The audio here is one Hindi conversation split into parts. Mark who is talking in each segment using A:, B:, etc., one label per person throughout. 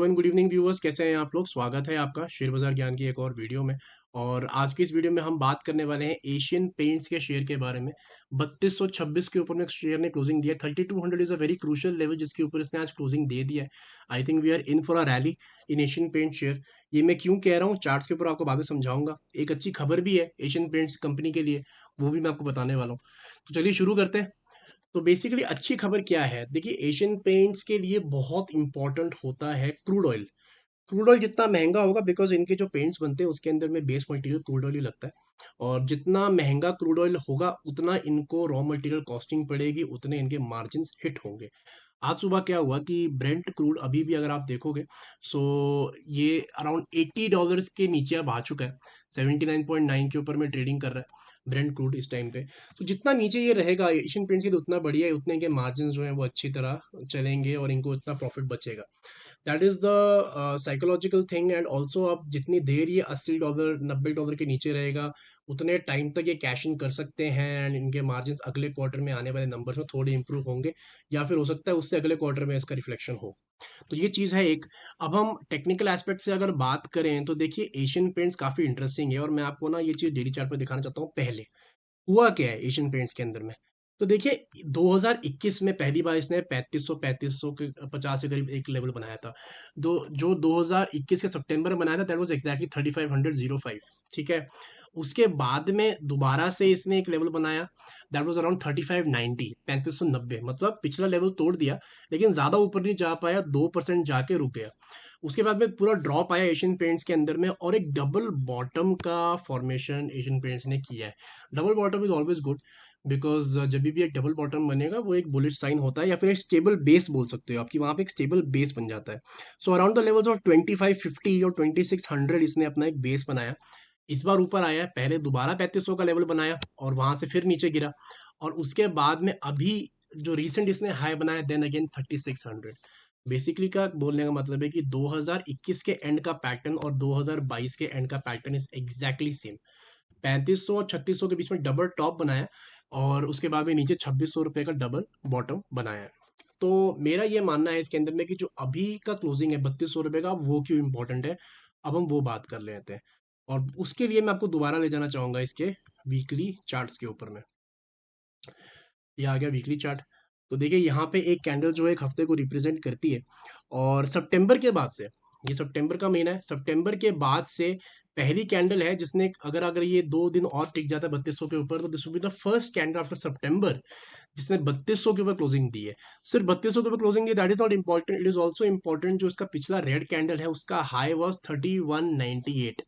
A: एंड गुड इवनिंग व्यूअर्स, कैसे हैं आप लोग। स्वागत है आपका शेयर बाजार ज्ञान की एक और वीडियो में। और आज की इस वीडियो में हम बात करने वाले हैं एशियन पेंट्स के शेयर के बारे में। 3226 के ऊपर में शेयर ने क्लोजिंग दिया। 3200 is a very crucial level जिसके ऊपर इसने आज क्लोजिंग दे दिया है। I think we are in for a rally in Asian Paint share. ये मैं क्यों कह रहा हूँ, चार्ट्स के ऊपर आपको बाद में समझाऊंगा। एक अच्छी खबर भी है एशियन पेंट्स कंपनी के लिए, वो भी मैं आपको बताने वाला हूँ। तो चलिए शुरू करते हैं। तो बेसिकली अच्छी खबर क्या है, देखिए एशियन पेंट्स के लिए बहुत इंपॉर्टेंट होता है क्रूड ऑयल। क्रूड ऑयल जितना महंगा होगा, बिकॉज इनके जो पेंट्स बनते हैं उसके अंदर में बेस मटेरियल क्रूड ऑयल ही लगता है। और जितना महंगा क्रूड ऑयल होगा उतना इनको रॉ मटेरियल कॉस्टिंग पड़ेगी, उतने इनके मार्जिन हिट होंगे। आज सुबह क्या हुआ कि ब्रेंट क्रूड अभी भी अगर आप देखोगे, सो ये अराउंड $80 के नीचे अब आ चुका है। 79.9 के ऊपर में ट्रेडिंग कर रहा है ब्रेंट क्रूड इस टाइम पे। तो जितना नीचे ये रहेगा एशियन पेंट्स के लिए उतना बढ़िया है, उतने इनके मार्जिन जो है वो अच्छी तरह चलेंगे और इनको इतना प्रॉफिट बचेगा। That is the psychological thing. And also अब जितनी देर ये $80 $90 के नीचे रहेगा, उतने टाइम तक ये कैश इन कर सकते हैं। एंड इनके मार्जिन अगले क्वार्टर में आने वाले नंबर में थोड़े इंप्रूव होंगे, या फिर हो सकता है उससे अगले क्वार्टर में इसका रिफ्लेक्शन हो। तो ये चीज़ है एक। अब हम टेक्निकल एस्पेक्ट से अगर बात करें तो देखिए एशियन पेंट्स काफ़ी इंटरेस्टिंग है, और मैं आपको ना ये चीज़ डेली चार्ट पर दिखाना चाहता हूँ। पहले हुआ क्या है एशियन पेंट्स के अंदर में, तो देखिए 2021 में पहली बार इसने 3500 के 50 के करीब एक लेवल बनाया था। दो जो 2021 के सितंबर में बनाया था, दैट वाज एग्जैक्टली 3505। ठीक है। उसके बाद में दोबारा से इसने एक लेवल बनाया, दैट वाज अराउंड 3590, 3590, मतलब पिछला लेवल तोड़ दिया, लेकिन ज़्यादा ऊपर नहीं जा पाया, 2% जाके रुक गया। उसके बाद में पूरा ड्रॉप आया एशियन पेंट्स के अंदर में, और एक डबल बॉटम का फॉर्मेशन एशियन पेंट्स ने किया है। Double bottom is always good, because जब भी एक डबल बॉटम बनेगा वो एक बुलिश साइन होता है, या फिर एक स्टेबल बेस बोल सकते हो आपकी, वहाँ पे एक स्टेबल बेस बन जाता है। So around the levels of 2550 और 2600 इसने अपना एक बेस बनाया। इस बार ऊपर आया है, पहले दोबारा 3500 का लेवल बनाया और वहां से फिर नीचे गिरा, और उसके बाद में अभी जो रिसेंट इसने हाई बनाया, देन अगेन 3600। बेसिकली क्या बोलने का मतलब है कि 2021 के एंड का पैटर्न और 2022 के एंड का पैटर्न इज एग्जैक्टली सेम। 3500 और 3600 के बीच में डबल टॉप बनाया, और उसके बाद में नीचे 2600 रुपये का डबल बॉटम बनाया है। तो मेरा ये मानना है इसके अंदर में कि जो अभी का क्लोजिंग है 3200 रुपये का, वो क्यों इंपॉर्टेंट है, अब हम वो बात कर लेते हैं। और उसके लिए मैं आपको दोबारा ले जाना चाहूंगा इसके वीकली चार्ट्स के ऊपर में। ये आ गया वीकली चार्ट। तो देखिए यहाँ पे एक कैंडल जो है एक हफ्ते को रिप्रेजेंट करती है, और सितंबर के बाद से, ये सितंबर का महीना है, सितंबर के बाद से पहली कैंडल है जिसने, अगर अगर ये 2 दिन और टिक जाता है 3200 के ऊपर, तो this will be the first candle after September जिसने 3200 के ऊपर क्लोजिंग दी है। सिर्फ 3200 के ऊपर closing the, that is not important, it is also important जो इसका पिछला रेड कैंडल है उसका हाई वॉज 3198।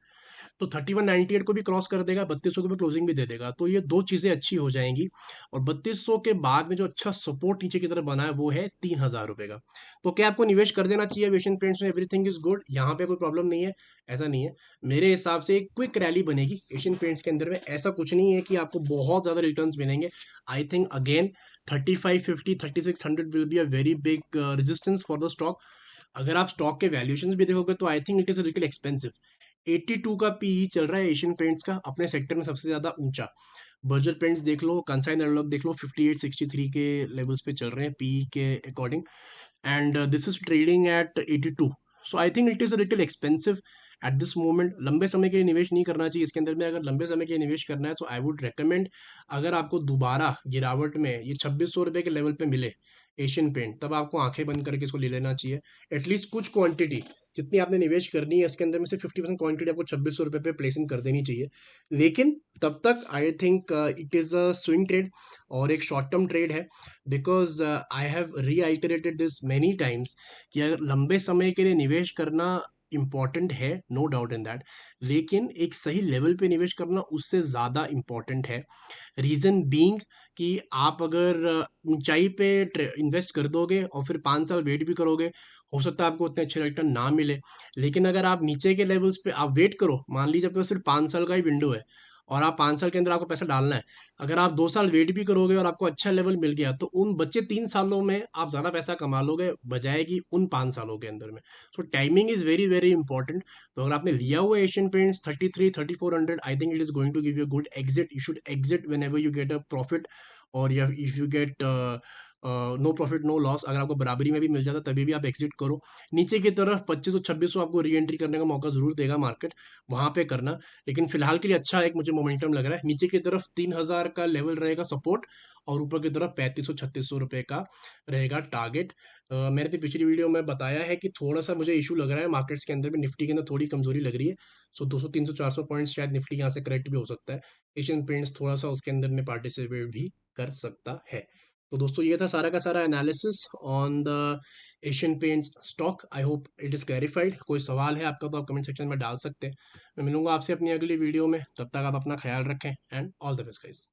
A: तो 3198 को भी क्रॉस कर देगा, 3200 के ऊपर क्लोजिंग भी दे देगा, तो ये दो चीजें अच्छी हो जाएंगी। और 3200 के बाद में जो अच्छा सपोर्ट नीचे की तरफ बना है वो है 3000 रुपए का। तो क्या आपको निवेश कर देना चाहिए एशियन पेंट्स में? एवरीथिंग इज गुड, यहाँ पे कोई प्रॉब्लम नहीं है, ऐसा नहीं है। मेरे हिसाब से एक क्विक रैली बनेगी एशियन पेंट्स के अंदर में, ऐसा कुछ नहीं है कि आपको बहुत ज्यादा रिटर्न्स मिलेंगे। I think again 3550 3600 will be a very big resistance for the stock. अगर आप स्टॉक के वैल्यूएशंस भी देखोगे तो आई think it is little expensive. 82 का पीई चल रहा है एशियन पेंट्स का, अपने सेक्टर में सबसे ज्यादा ऊंचा। बर्जर पेंट्स देख लो, कंसाइन एनालॉग देख लो, 58 63 के लेवल्स पे चल रहे हैं पीई के according. And this is trading at 82। So I think it is a little expensive at this moment. लंबे समय के लिए निवेश नहीं करना चाहिए इसके अंदर में। अगर लंबे समय के लिए निवेश करना है तो आई वुड रेकमेंड, अगर आपको दोबारा गिरावट में ये 2600 रुपये के लेवल पे मिले एशियन पेंट, तब आपको आंखें बंद करके इसको ले लेना चाहिए। एटलीस्ट कुछ क्वांटिटी जितनी आपने निवेश करनी है इसके अंदर में से 50% क्वांटिटी आपको 2600 रुपये पे प्लेसिंग कर देनी चाहिए। लेकिन तब तक आई think it is a swing trade और एक शॉर्ट टर्म ट्रेड है। Because I have रीआइटरेटेड this many times कि अगर लंबे समय के लिए निवेश करना इम्पॉर्टेंट है, नो डाउट इन दैट, लेकिन एक सही लेवल पे निवेश करना उससे ज़्यादा इम्पॉर्टेंट है। रीज़न बीइंग कि आप अगर ऊंचाई पे इन्वेस्ट कर दोगे और फिर 5 साल वेट भी करोगे, हो सकता है आपको उतने अच्छे रिटर्न ना मिले। लेकिन अगर आप नीचे के लेवल्स पे आप वेट करो, मान लीजिए आपके पास सिर्फ 5 साल का ही विंडो है, और आप 5 साल के अंदर आपको पैसा डालना है, अगर आप 2 साल वेट भी करोगे और आपको अच्छा लेवल मिल गया, तो उन बचे 3 सालों में आप ज़्यादा पैसा कमा लोगे बजाय कि उन 5 सालों के अंदर में। So timing is very very important. तो अगर आपने लिया हुआ Asian Paints 33 3400, I think it is going to give you good exit. You should exit whenever you get a profit, और if you get no profit no loss, अगर आपको बराबरी में भी मिल जाता तभी भी आप एग्जिट करो। नीचे की तरफ 2500 आपको री एंट्री करने का मौका जरूर देगा मार्केट, वहां पे करना। लेकिन फिलहाल के लिए अच्छा एक मुझे मोमेंटम लग रहा है। नीचे की तरफ 3000 का लेवल रहेगा सपोर्ट, और ऊपर की तरफ 3500 3600 रुपये का रहेगा टारगेट। मैंने तो पिछली वीडियो में बताया है कि थोड़ा सा मुझे इशू लग रहा है मार्केट्स के अंदर भी, निफ्टी के अंदर थोड़ी कमजोरी लग रही है। सो 200 300 400 पॉइंट्स शायद निफ्टी यहाँ से करेक्ट भी हो सकता है। एशियन पेंट्स थोड़ा सा उसके अंदर में पार्टिसिपेट भी कर सकता है। तो दोस्तों ये था सारा का सारा analysis on the Asian paints stock. I hope it is clarified. कोई सवाल है आपका तो आप कमेंट सेक्शन में डाल सकते हैं। मैं मिलूंगा आपसे अपनी अगली वीडियो में, तब तक आप अपना ख्याल रखें and all the best guys.